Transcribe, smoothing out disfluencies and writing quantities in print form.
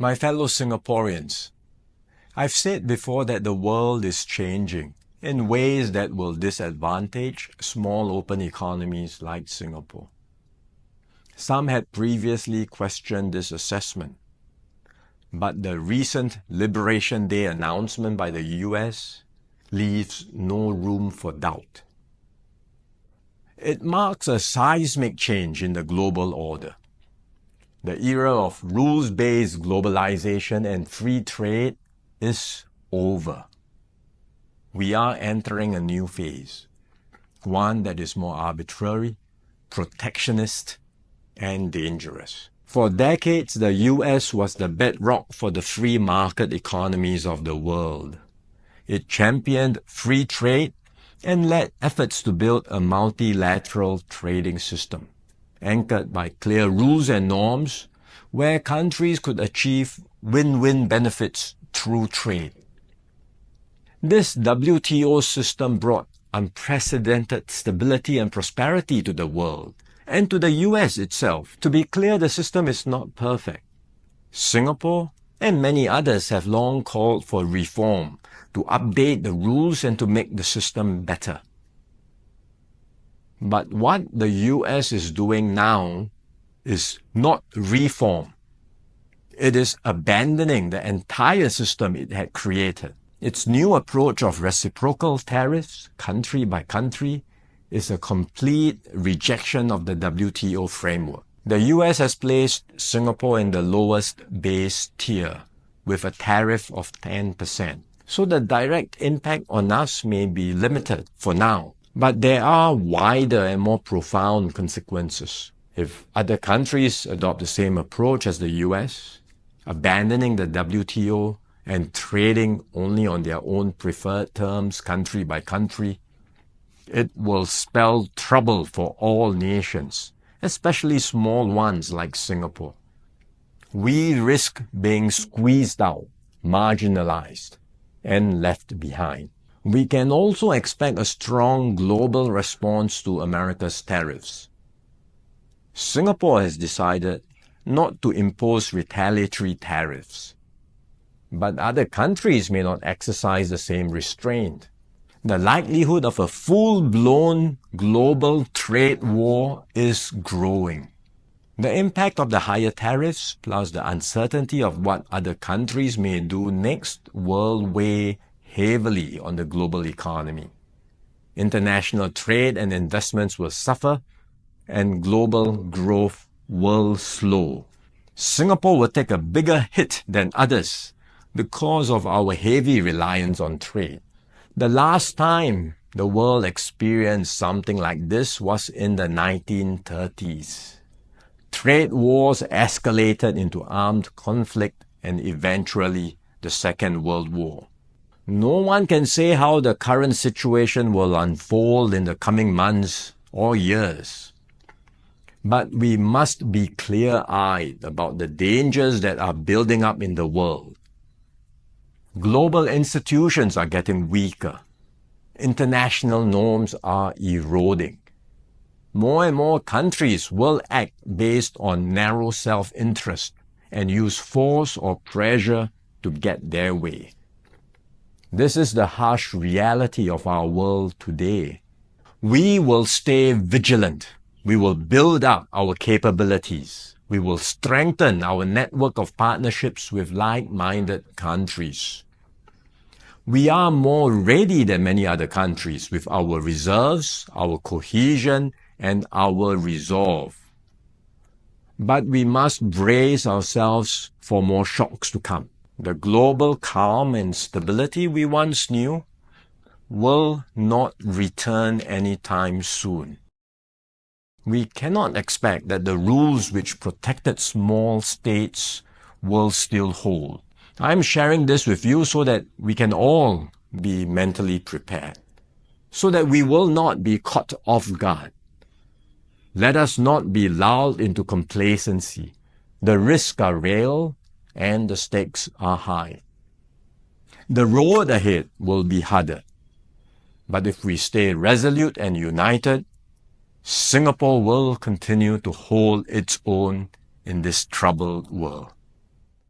My fellow Singaporeans, I've said before that the world is changing in ways that will disadvantage small open economies like Singapore. Some had previously questioned this assessment, but the recent Liberation Day announcement by the US leaves no room for doubt. It marks a seismic change in the global order. The era of rules-based globalization and free trade is over. We are entering a new phase, one that is more arbitrary, protectionist, and dangerous. For decades, the US was the bedrock for the free market economies of the world. It championed free trade and led efforts to build a multilateral trading system, anchored by clear rules and norms, where countries could achieve win-win benefits through trade. This WTO system brought unprecedented stability and prosperity to the world, and to the US itself. To be clear, the system is not perfect. Singapore and many others have long called for reform, to update the rules and to make the system better. But what the US is doing now is not reform. It is abandoning the entire system it had created. Its new approach of reciprocal tariffs, country by country, is a complete rejection of the WTO framework. The US has placed Singapore in the lowest base tier with a tariff of 10%. So the direct impact on us may be limited for now, but there are wider and more profound consequences. If other countries adopt the same approach as the US, abandoning the WTO and trading only on their own preferred terms, country by country, it will spell trouble for all nations, especially small ones like Singapore. We risk being squeezed out, marginalized, and left behind. We can also expect a strong global response to America's tariffs. Singapore has decided not to impose retaliatory tariffs, but other countries may not exercise the same restraint. The likelihood of a full-blown global trade war is growing. The impact of the higher tariffs, plus the uncertainty of what other countries may do next, will weigh heavily on the global economy. International trade and investments will suffer, and global growth will slow. Singapore will take a bigger hit than others because of our heavy reliance on trade. The last time the world experienced something like this was in the 1930s. Trade wars escalated into armed conflict and eventually the Second World War. No one can say how the current situation will unfold in the coming months or years. But we must be clear-eyed about the dangers that are building up in the world. Global institutions are getting weaker. International norms are eroding. More and more countries will act based on narrow self-interest and use force or pressure to get their way. This is the harsh reality of our world today. We will stay vigilant. We will build up our capabilities. We will strengthen our network of partnerships with like-minded countries. We are more ready than many other countries with our reserves, our cohesion, and our resolve. But we must brace ourselves for more shocks to come. The global calm and stability we once knew will not return anytime soon. We cannot expect that the rules which protected small states will still hold. I'm sharing this with you so that we can all be mentally prepared, so that we will not be caught off guard. Let us not be lulled into complacency. The risks are real and the stakes are high. The road ahead will be harder. But if we stay resolute and united, Singapore will continue to hold its own in this troubled world.